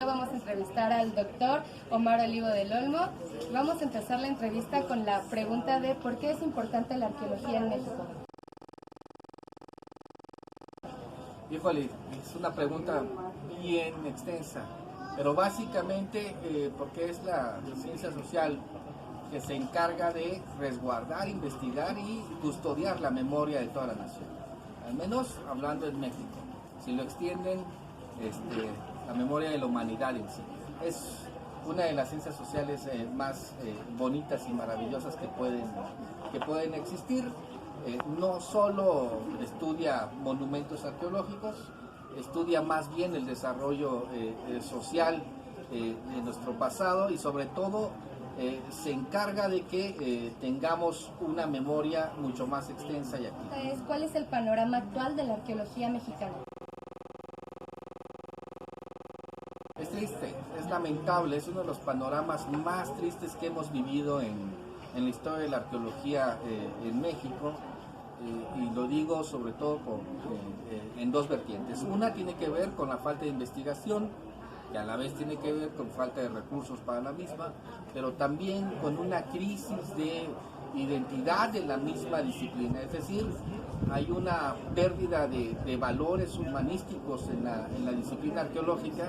Vamos a entrevistar al doctor Omar Olivo del Olmo. Vamos a empezar la entrevista con la pregunta de ¿por qué es importante la arqueología en México? Híjole, es una pregunta bien extensa, pero básicamente porque es la ciencia social que se encarga de resguardar, investigar y custodiar la memoria de toda la nación, al menos hablando en México. Si lo extienden, la memoria de la humanidad en sí. Es una de las ciencias sociales más bonitas y maravillosas que pueden existir. No solo estudia monumentos arqueológicos, estudia más bien el desarrollo social de nuestro pasado y sobre todo se encarga de que tengamos una memoria mucho más extensa y activa. ¿Cuál es el panorama actual de la arqueología mexicana? Es triste, es lamentable, es uno de los panoramas más tristes que hemos vivido en la historia de la arqueología en México, y lo digo sobre todo en dos vertientes. Una tiene que ver con la falta de investigación, que a la vez tiene que ver con falta de recursos para la misma, pero también con una crisis de identidad de la misma disciplina, es decir, hay una pérdida de valores humanísticos en la disciplina arqueológica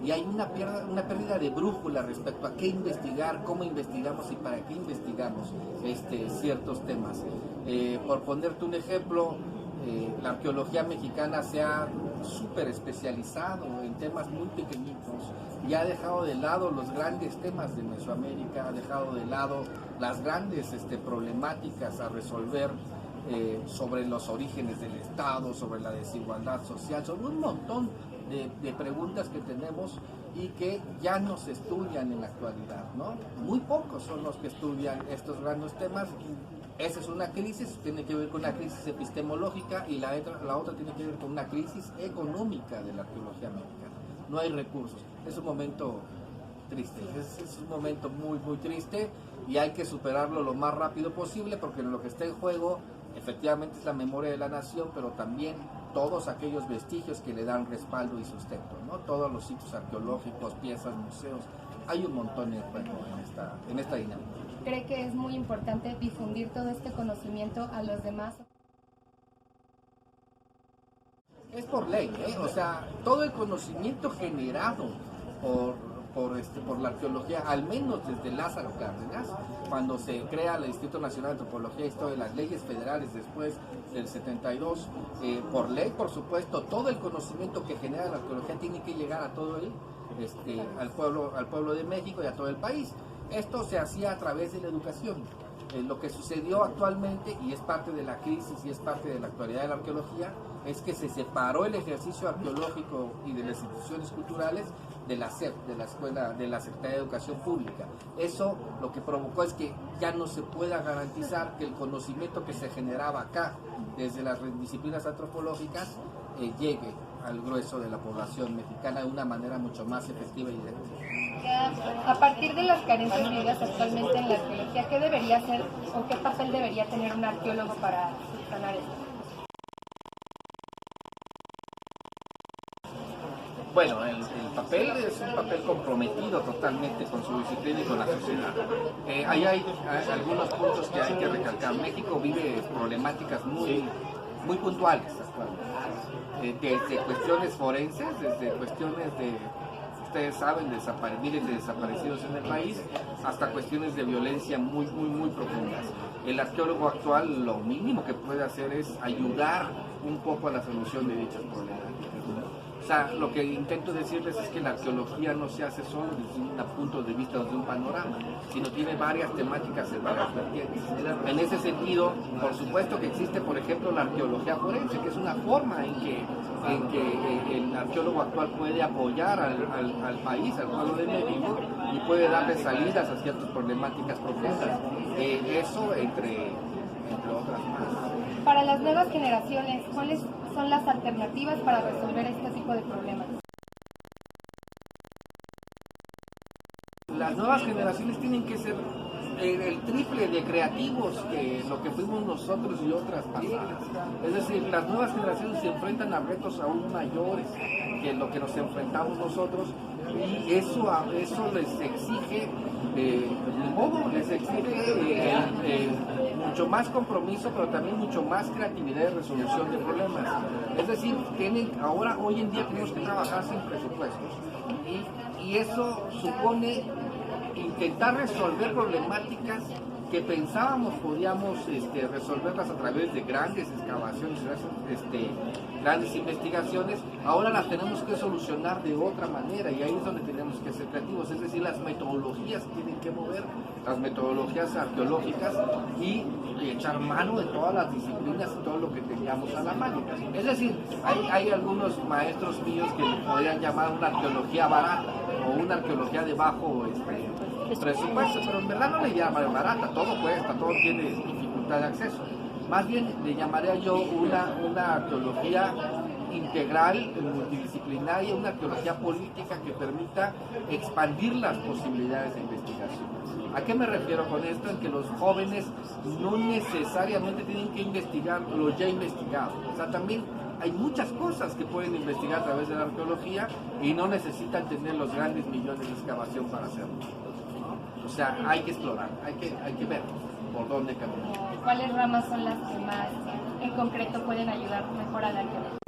y hay una pérdida de brújula respecto a qué investigar, cómo investigamos y para qué investigamos ciertos temas. Por ponerte un ejemplo, la arqueología mexicana se ha súper especializado en temas muy pequeñitos y ha dejado de lado los grandes temas de Mesoamérica, ha dejado de lado las grandes problemáticas a resolver sobre los orígenes del Estado, sobre la desigualdad social, sobre un montón de preguntas que tenemos y que ya no se estudian en la actualidad, ¿no? Muy pocos son los que estudian estos grandes temas. Esa es una crisis, tiene que ver con una crisis epistemológica y la otra tiene que ver con una crisis económica de la arqueología mexicana. No hay recursos, es un momento triste, es un momento muy muy triste y hay que superarlo lo más rápido posible porque lo que está en juego efectivamente es la memoria de la nación, pero también todos aquellos vestigios que le dan respaldo y sustento, ¿no? Todos los sitios arqueológicos, piezas, museos, hay un montón en juego en esta dinámica. ¿Cree que es muy importante difundir todo este conocimiento a los demás? Es por ley, o sea, todo el conocimiento generado por la arqueología, al menos desde Lázaro Cárdenas, cuando se crea el Instituto Nacional de Antropología y Historia, las leyes federales después del 72, por ley, por supuesto, todo el conocimiento que genera la arqueología tiene que llegar a todo al pueblo de México y a todo el país. Esto se hacía a través de la educación. Lo que sucedió actualmente, y es parte de la crisis y es parte de la actualidad de la arqueología, es que se separó el ejercicio arqueológico y de las instituciones culturales de la SEP, de la Escuela, de la Secretaría de Educación Pública. Eso lo que provocó es que ya no se pueda garantizar que el conocimiento que se generaba acá, desde las disciplinas antropológicas, llegue al grueso de la población mexicana de una manera mucho más efectiva y directa. A partir de las carencias vividas actualmente en la arqueología, ¿qué debería hacer o qué papel debería tener un arqueólogo para subsanar esto? Bueno, el papel es un papel comprometido totalmente con su disciplina y con la sociedad. Ahí hay algunos puntos que hay que recalcar. México vive problemáticas muy puntuales actualmente, desde cuestiones forenses, desde cuestiones de, ustedes saben, miles de desaparecidos en el país, hasta cuestiones de violencia muy profundas. El arqueólogo actual lo mínimo que puede hacer es ayudar un poco a la solución de dichos problemáticas, ¿no? O sea, lo que intento decirles es que la arqueología no se hace solo desde un punto de vista, desde un panorama, sino tiene varias temáticas en varias vertientes. En ese sentido, por supuesto que existe, por ejemplo, la arqueología forense, que es una forma en que el arqueólogo actual puede apoyar al país, al pueblo de México, y puede darle salidas a ciertas problemáticas profundas. Eso entre otras más. Para las nuevas generaciones, ¿cuáles son las alternativas para resolver este tipo de problemas? Las nuevas generaciones tienen que ser el triple de creativos que lo que fuimos nosotros y otras pasadas. Es decir, las nuevas generaciones se enfrentan a retos aún mayores que lo que nos enfrentamos nosotros y eso les exige mucho más compromiso, pero también mucho más creatividad y resolución de problemas. Es decir, hoy en día tenemos que trabajar sin presupuestos y eso supone intentar resolver problemáticas que pensábamos podíamos resolverlas a través de grandes excavaciones, grandes investigaciones. Ahora las tenemos que solucionar de otra manera y ahí es donde tenemos que ser creativos, es decir, las metodologías tienen que mover, las metodologías arqueológicas y echar mano de todas las disciplinas y todo lo que tengamos a la mano. Es decir, hay algunos maestros míos que le podrían llamar una arqueología barata o una arqueología de bajo presupuesto, pero en verdad no le llamaré barata, todo cuesta, todo tiene dificultad de acceso. Más bien le llamaría yo una arqueología integral, multidisciplinaria, una arqueología política que permita expandir las posibilidades de investigación. ¿A qué me refiero con esto? En que los jóvenes no necesariamente tienen que investigar lo ya investigado. O sea, también hay muchas cosas que pueden investigar a través de la arqueología y no necesitan tener los grandes millones de excavación para hacerlo. O sea, hay que explorar, hay que ver por dónde caminar. ¿Cuáles ramas son las que más en concreto pueden ayudar mejor a la arqueología?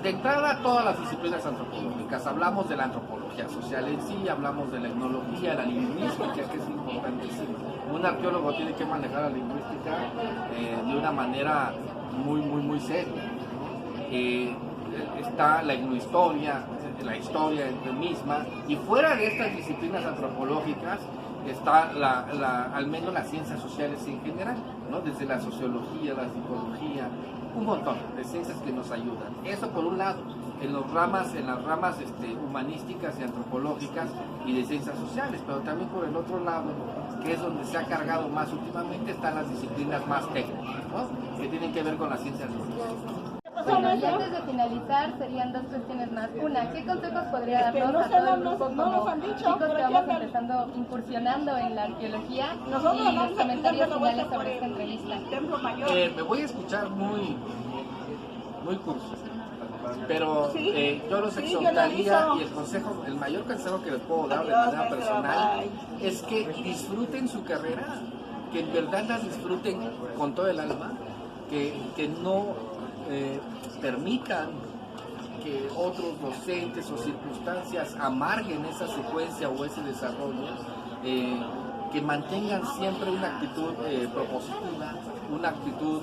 De entrada, todas las disciplinas antropológicas. Hablamos de la antropología social en sí, hablamos de la etnología, la lingüística, que es importantísimo. Un arqueólogo tiene que manejar la lingüística de una manera muy seria. Está la etnohistoria, la historia misma, y fuera de estas disciplinas antropológicas está al menos las ciencias sociales en general, ¿no? Desde la sociología, la psicología, un montón de ciencias que nos ayudan. Eso por un lado, en las ramas humanísticas y antropológicas y de ciencias sociales, pero también por el otro lado, que es donde se ha cargado más últimamente, están las disciplinas más técnicas, ¿no? Que tienen que ver con las ciencias sociales. Bueno, y antes de finalizar, serían dos cuestiones más. Una, ¿qué consejos podría darnos a todo el grupo como chicos que vamos empezando, incursionando en la arqueología? Y los comentarios finales sobre esta entrevista. Me voy a escuchar muy curso, pero yo los exhortaría, y el mayor consejo que les puedo dar de manera personal es que disfruten su carrera, que en verdad la disfruten con todo el alma, que no permitan que otros docentes o circunstancias amarguen esa secuencia o ese desarrollo, que mantengan siempre una actitud propositiva, una actitud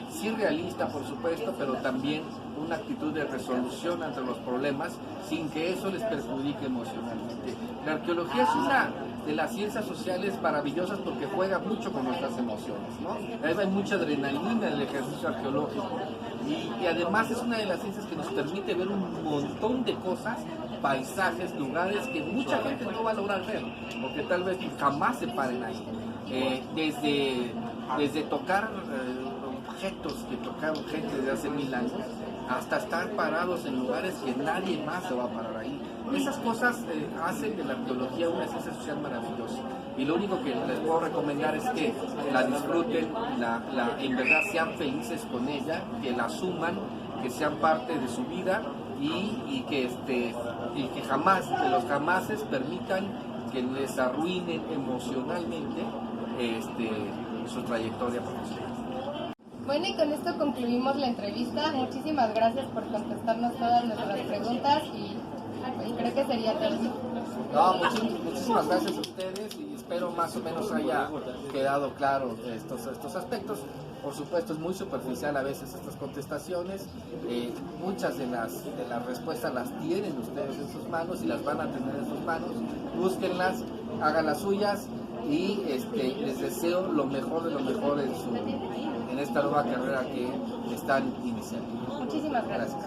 sí realista por supuesto, pero también una actitud de resolución ante los problemas sin que eso les perjudique emocionalmente. La arqueología es una de las ciencias sociales maravillosas porque juega mucho con nuestras emociones, ¿no? Hay mucha adrenalina en el ejercicio arqueológico y además es una de las ciencias que nos permite ver un montón de cosas, paisajes, lugares que mucha gente no va a lograr ver, porque tal vez jamás se paren ahí. Desde tocar objetos que tocaron gente de hace 1000 años, hasta estar parados en lugares que nadie más se va a parar ahí. Esas cosas hacen de la arqueología una ciencia social maravillosa. Y lo único que les puedo recomendar es que la disfruten, en verdad sean felices con ella, que la asuman, que sean parte de su vida y que jamás, de los jamases, permitan que les arruinen emocionalmente su trayectoria profesional. Bueno, y con esto concluimos la entrevista. Muchísimas gracias por contestarnos todas nuestras preguntas y pues, creo que sería todo. No, muchísimas gracias a ustedes y espero más o menos haya quedado claro estos aspectos. Por supuesto es muy superficial a veces estas contestaciones, muchas de las respuestas las tienen ustedes en sus manos y las van a tener en sus manos, búsquenlas, hagan las suyas y les deseo lo mejor de lo mejor en esta nueva carrera que están iniciando. Muchísimas gracias.